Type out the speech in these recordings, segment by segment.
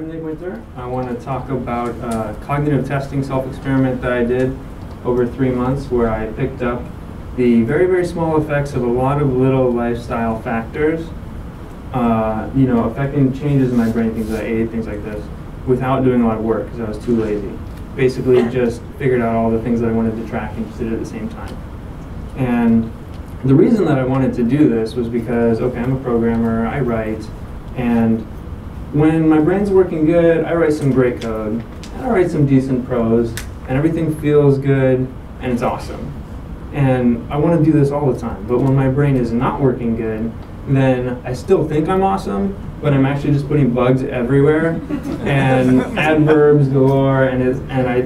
I'm Nick Winter. I want to talk about a cognitive testing self-experiment that I did over 3 months, where I picked up the very, very small effects of a lot of little lifestyle factors, affecting changes in my brain, things I ate, things like this, without doing a lot of work because I was too lazy. Basically just figured out all the things that I wanted to track and just did it at the same time. And the reason that I wanted to do this was because, okay, I'm a programmer, I write, and when my brain's working good, I write some great code, and I write some decent prose, and everything feels good, and it's awesome. And I want to do this all the time, but when my brain is not working good, then I still think I'm awesome, but I'm actually just putting bugs everywhere, and adverbs galore, and I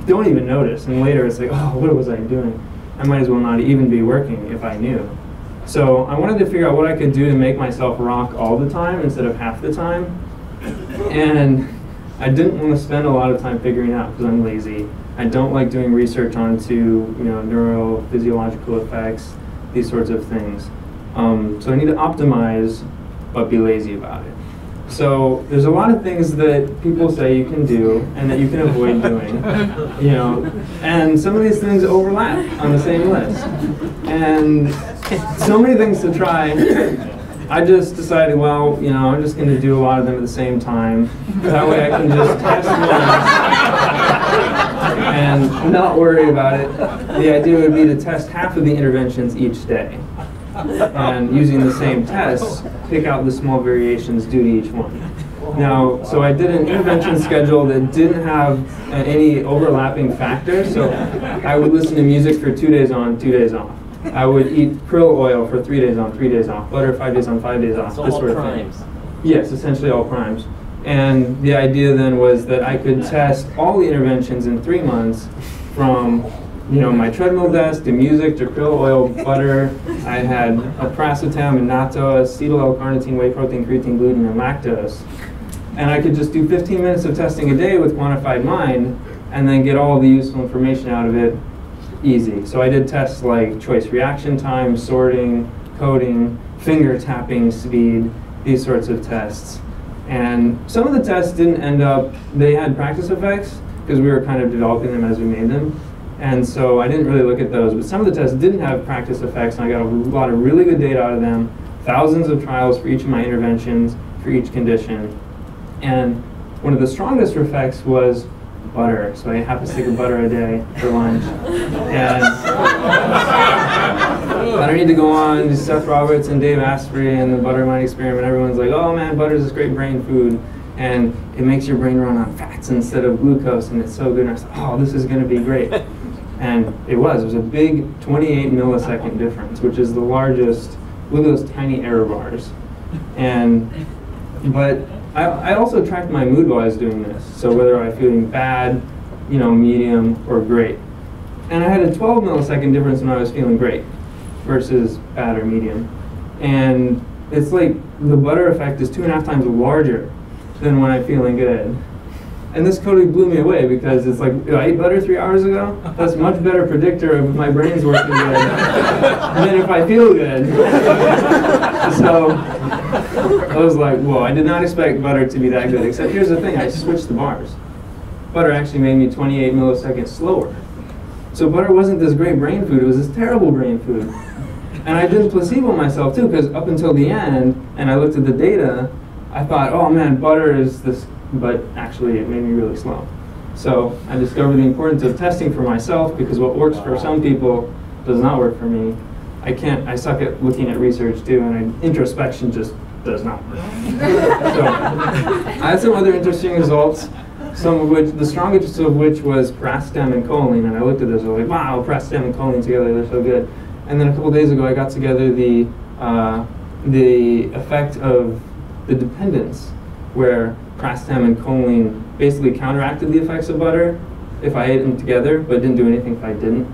don't even notice, and later it's like, oh, what was I doing? I might as well not even be working if I knew. So I wanted to figure out what I could do to make myself rock all the time instead of half the time. And I didn't want to spend a lot of time figuring out because I'm lazy. I don't like doing research onto neurophysiological effects, these sorts of things. So I need to optimize, but be lazy about it. So there's a lot of things that people say you can do and that you can avoid doing, and some of these things overlap on the same list. And so many things to try. I just decided, well, I'm just going to do a lot of them at the same time. That way I can just test once and not worry about it. The idea would be to test half of the interventions each day. And using the same tests, pick out the small variations due to each one. Now, so I did an intervention schedule that didn't have any overlapping factors, so I would listen to music for 2 days on, 2 days off. I would eat krill oil for 3 days on, 3 days off, butter 5 days on, 5 days off, so this all sort of primes. thing. Yes, essentially all primes. And the idea then was that I could test all the interventions in 3 months from my treadmill desk to music to krill oil, butter. I had apracetam, annatto, acetyl L-carnitine, whey protein, creatine, gluten, and lactose. And I could just do 15 minutes of testing a day with Quantified Mind and then get all the useful information out of it easy. So I did tests like choice reaction time, sorting, coding, finger tapping speed, these sorts of tests. And some of the tests didn't end up, they had practice effects because we were kind of developing them as we made them. And so I didn't really look at those, but some of the tests didn't have practice effects, and I got a lot of really good data out of them, thousands of trials for each of my interventions, for each condition. And one of the strongest effects was butter. So I had half a stick of butter a day for lunch. And I don't need to go on, Seth Roberts and Dave Asprey and the Butter Mind Experiment. Everyone's like, oh man, butter is this great brain food. And it makes your brain run on fats instead of glucose, and it's so good. And I was like, oh, this is going to be great. And it was a big 28 millisecond difference, which is the largest. Look at those tiny error bars. But I also tracked my mood while I was doing this. So whether I was feeling bad, medium, or great. And I had a 12 millisecond difference when I was feeling great versus bad or medium. And it's like the butter effect is 2.5 times larger than when I'm feeling good. And this totally blew me away because it's like, I ate butter 3 hours ago? That's a much better predictor of if my brain's working good than if I feel good. So I was like, whoa, I did not expect butter to be that good, except here's the thing, I switched the bars. Butter actually made me 28 milliseconds slower. So butter wasn't this great brain food, it was this terrible brain food. And I did placebo myself too, because up until the end, and I looked at the data, I thought, oh man, butter is this, but actually it made me really slow. So I discovered the importance of testing for myself, because what works for some people does not work for me. I suck at looking at research too, and introspection just does not work. So I had some other interesting results, some of which, the strongest of which was paracetam and choline, and I looked at this, I was like, wow, paracetam and choline together, they're so good. And then a couple days ago I got together the effect of the dependence, where paracetam and choline basically counteracted the effects of butter if I ate them together, but didn't do anything if I didn't.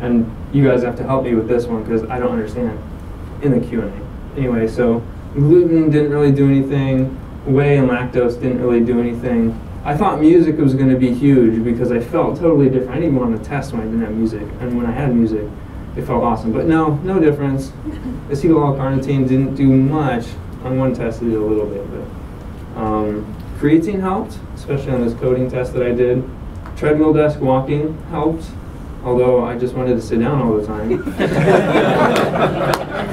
And you guys have to help me with this one because I don't understand in the Q&A. Anyway, so gluten didn't really do anything, whey and lactose didn't really do anything. I thought music was going to be huge because I felt totally different. I didn't even want to test when I didn't have music, and when I had music, it felt awesome. But no difference. Acetyl L-carnitine didn't do much. On one test, it did a little bit, but Creatine helped, especially on this coding test that I did. Treadmill desk walking helped, although I just wanted to sit down all the time.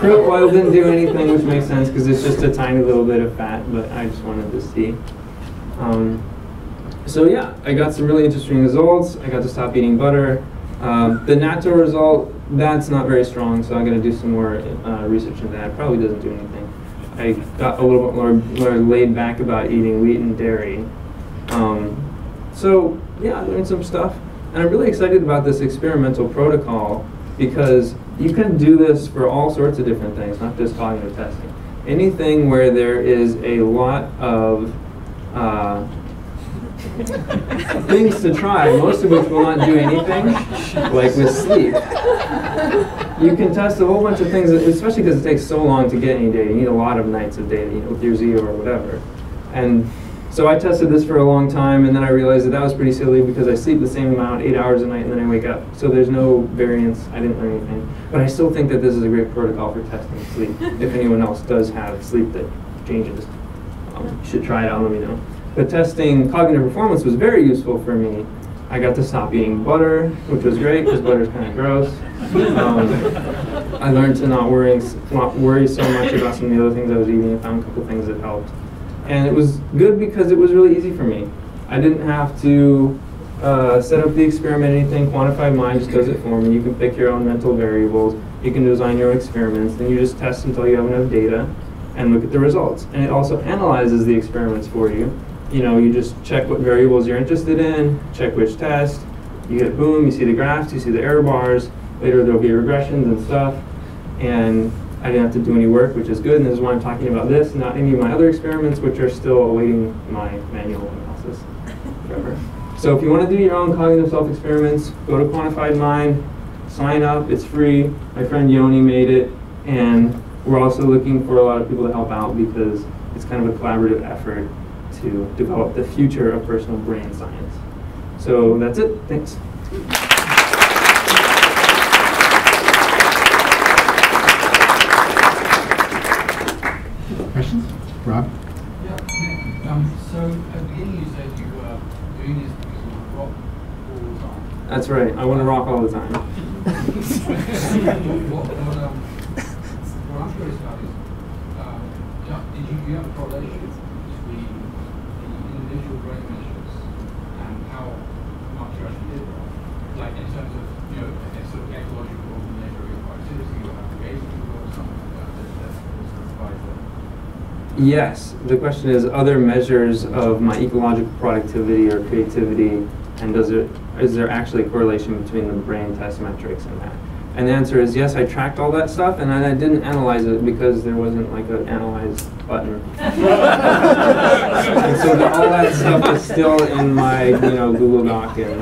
Krill oil didn't do anything, which makes sense because it's just a tiny little bit of fat, but I just wanted to see. So yeah, I got some really interesting results. I got to stop eating butter. The natto result, that's not very strong, so I'm going to do some more research into that. It probably doesn't do anything. I got a little bit more laid back about eating wheat and dairy. So yeah, doing some stuff. And I'm really excited about this experimental protocol because you can do this for all sorts of different things, not just cognitive testing. Anything where there is a lot of things to try, most of which will not do anything, like with sleep. You can test a whole bunch of things, especially because it takes so long to get any data. You need a lot of nights of data, with your Zio or whatever. And so I tested this for a long time, and then I realized that was pretty silly because I sleep the same amount, 8 hours a night, and then I wake up. So there's no variance. I didn't learn anything. But I still think that this is a great protocol for testing sleep. If anyone else does have sleep that changes, you should try it out, let me know. But testing cognitive performance was very useful for me. I got to stop eating butter, which was great because butter is kind of gross. I learned to not worry so much about some of the other things I was eating. I found a couple things that helped. And it was good because it was really easy for me. I didn't have to set up the experiment, anything. Quantified Mind just does it for me. You can pick your own mental variables. You can design your own experiments. Then you just test until you have enough data and look at the results. And it also analyzes the experiments for you. You just check what variables you're interested in, check which test. You hit boom, you see the graphs, you see the error bars. Later there'll be regressions and stuff. And I didn't have to do any work, which is good. And this is why I'm talking about this, not any of my other experiments, which are still awaiting my manual analysis. Whatever. So if you want to do your own cognitive self-experiments, go to Quantified Mind, sign up, it's free. My friend Yoni made it. And we're also looking for a lot of people to help out because it's kind of a collaborative effort to develop the future of personal brain science. So that's it. Thanks. Questions? Rob? Yeah. So at the beginning you said you were doing this because you rock all the time. That's right. I want to rock all the time. What I'm curious about is, did you have a correlation between the individual brain measures and how much you actually did rock? Like in terms of, a sort of ecological measure of your activity or engagement or something like that that was required there? Yes. The question is other measures of my ecological productivity or creativity, and is there actually a correlation between the brain test metrics and that? And the answer is yes, I tracked all that stuff, and I didn't analyze it because there wasn't like an analyze button. And so all that stuff is still in my Google Doc. And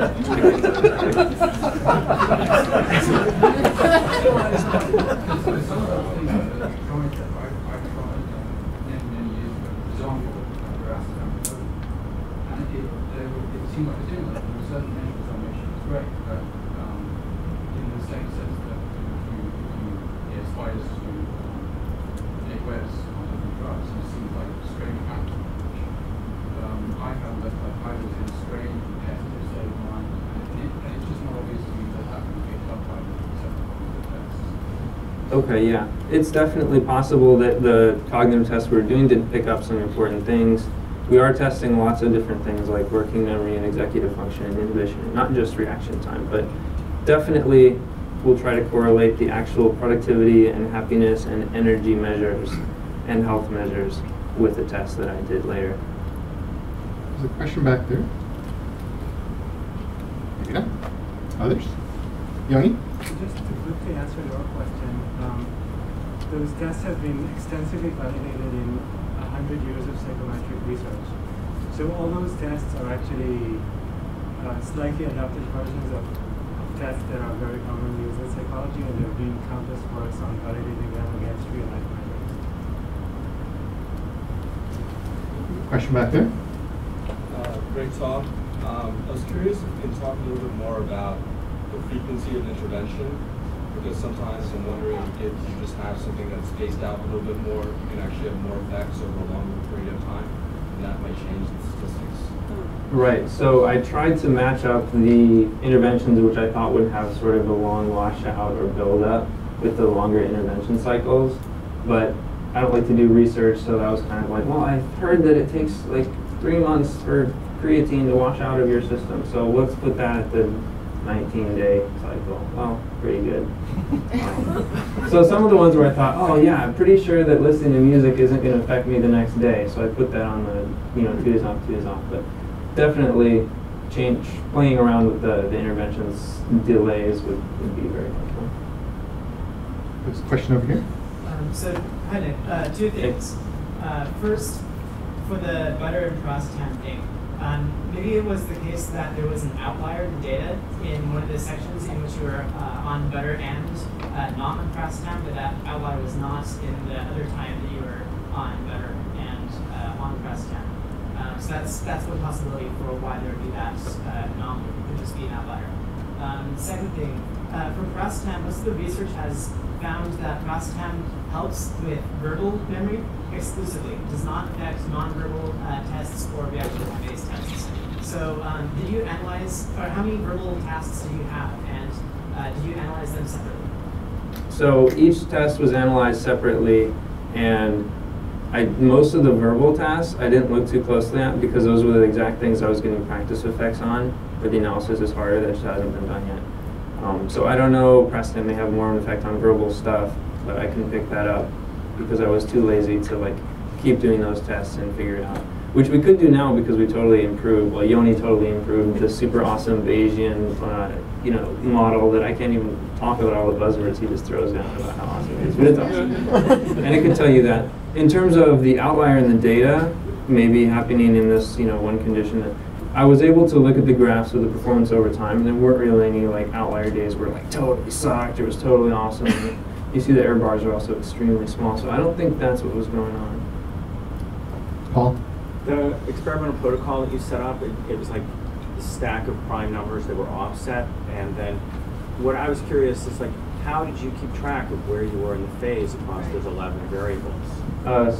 Okay, yeah. It's definitely possible that the cognitive tests we're doing didn't pick up some important things. We are testing lots of different things like working memory and executive function and inhibition, not just reaction time, but definitely we'll try to correlate the actual productivity and happiness and energy measures and health measures with the test that I did later. There's a question back there. Yeah. Others? Yoni? Just to quickly answer your question, those tests have been extensively validated in 100 years of psychometric research. So all those tests are actually slightly adapted versions of tests that are very commonly used in psychology, and there have been countless works on validating them against real-life measures. Question back there. Great talk. I was curious if you can talk a little bit more about the frequency of intervention, because sometimes I'm wondering if you just have something that's spaced out a little bit more, you can actually have more effects over a longer period of time. and that might change the statistics. Right, so I tried to match up the interventions which I thought would have sort of a long washout or build up with the longer intervention cycles, but I don't like to do research, so that was kind of like, well, I heard that it takes like 3 months for creatine to wash out of your system, so let's put that at the 19-day cycle. Well, pretty good. So some of the ones where I thought, oh yeah, I'm pretty sure that listening to music isn't going to affect me the next day, so I put that on the 2 days off, 2 days off. But definitely playing around with the interventions delays would be very helpful. There's a question over here. So, hi Nick. 2 things. First, for the butter and Prostatam thing, maybe it was the case that there was an outlier in data in one of the sections in which you were on butter and not on Prostatam, but that outlier was not in the other time that you were on butter and on Prostatam. So that's one possibility for why there would be that anomaly. It could just be an outlier. Second thing, for Prostatam, most of the research has found that Prostatam helps with verbal memory exclusively. It does not affect nonverbal tests or reactivity-based tests. So did you analyze, or how many verbal tasks do you have, and did you analyze them separately? So each test was analyzed separately, and most of the verbal tasks I didn't look too closely at because those were the exact things I was getting practice effects on, but the analysis is harder, that just hasn't been done yet. So I don't know, Preston may have more of an effect on verbal stuff, but I can pick that up because I was too lazy to like keep doing those tests and figure it out. Which we could do now because we totally improved, well, Yoni totally improved the super awesome Bayesian model that I can't even talk about all the buzzwords he just throws down about how awesome it is, but it's awesome. And it can tell you that. In terms of the outlier in the data, maybe happening in this one condition, I was able to look at the graphs of the performance over time, and there weren't really any like outlier days where like totally sucked, it was totally awesome. You see the error bars are also extremely small, so I don't think that's what was going on. Paul? The experimental protocol that you set up, it was like a stack of prime numbers that were offset, and then what I was curious is like, how did you keep track of where you were in the phase across those 11 variables?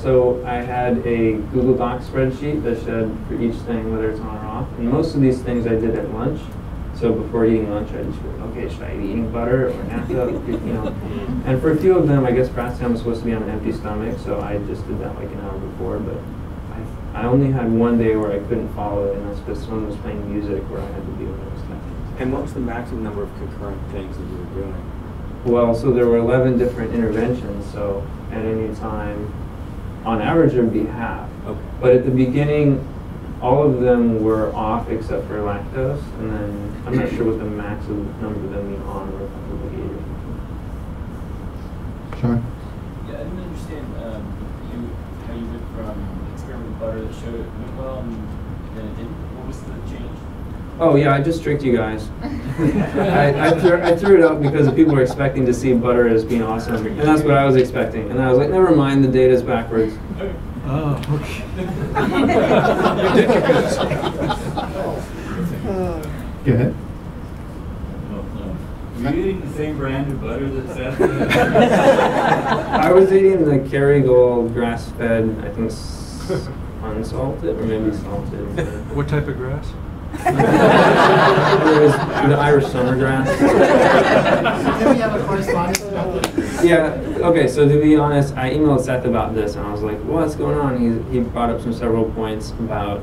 So I had a Google Docs spreadsheet that showed for each thing whether it's on or off, and most of these things I did at lunch. So before eating lunch, I just went, okay, should I be eating butter or naphtha? And for a few of them, I guess Prostatam was supposed to be on an empty stomach, so I just did that like an hour before. But I only had one day where I couldn't follow it, and that's because someone was playing music where I had to deal with those things. And what was the maximum number of concurrent things that you were doing? Well, so there were 11 different interventions, so at any time, on average, there would be half. Okay. But at the beginning, all of them were off except for lactose, and then I'm not sure what the maximum number of them being on were, probably 8 or something. Sean? Yeah, I didn't understand how you went from experiment with butter that showed it went well and then it didn't. What was the change? Oh yeah, I just tricked you guys. I threw it up because people were expecting to see butter as being awesome, and that's what I was expecting. And I was like, never mind, the data's backwards. Oh, okay. Go ahead. Were you eating the same brand of butter that's at I was eating the Kerrygold grass-fed, I think unsalted or maybe salted. What type of grass? It was the Irish summer grass. Can we have a correspondence about this? Yeah, okay, so to be honest, I emailed Seth about this and I was like, what's going on? He brought up several points about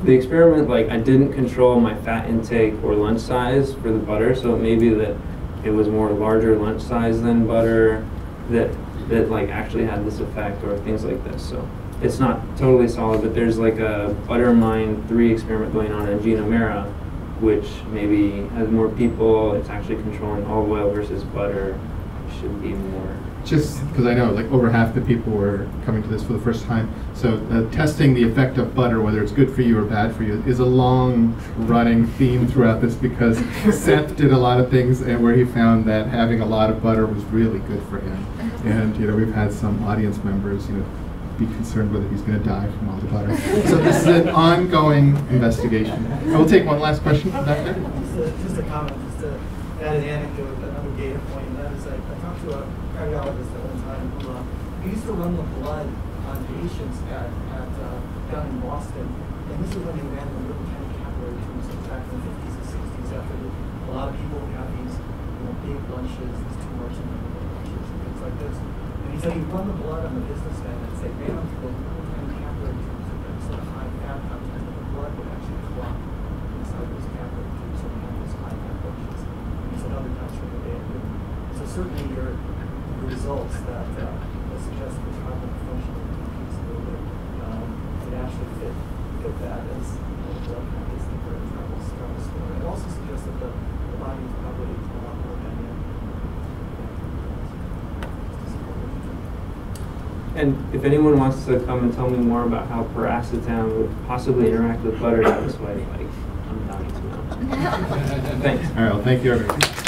the experiment. Like, I didn't control my fat intake or lunch size for the butter, so it may be that it was more larger lunch size than butter that like actually had this effect or things like this. So it's not totally solid, but there's like a Buttermine 3 experiment going on in Genomera, which maybe has more people. It's actually controlling olive oil versus butter. It should be more. Just because I know like over half the people were coming to this for the first time. So testing the effect of butter, whether it's good for you or bad for you, is a long running theme throughout this because Seth did a lot of things and where he found that having a lot of butter was really good for him. And we've had some audience members be concerned whether he's going to die from all the butter. So this is an ongoing investigation. And we'll take one last question back there. Just a comment. add an anecdote, another data point, and that is I talked to a cardiologist at one time who we used to run the blood on patients down in Boston, and this is when they ran the little tiny capillary tubes back in the 50s and 60s after a lot of people have these big bunches, these tumors and little bunches and things like this. And he said you run the blood on the businessman and say, ran them through the little tiny capillary tubes with that sort of high fat content, but the blood would actually clot inside those capillary tubes, so we have those high fat bunches. And he said other times for the day. So certainly your results that suggest the carbon functional piece a little bit would actually fit that as blood is the very travel story. It also suggests that the body is probably a lot more dynamic. And if anyone wants to come and tell me more about how piracetam would possibly interact with butter in this way, like, I'm dying to know. Thanks. All right, well, thank you, everybody.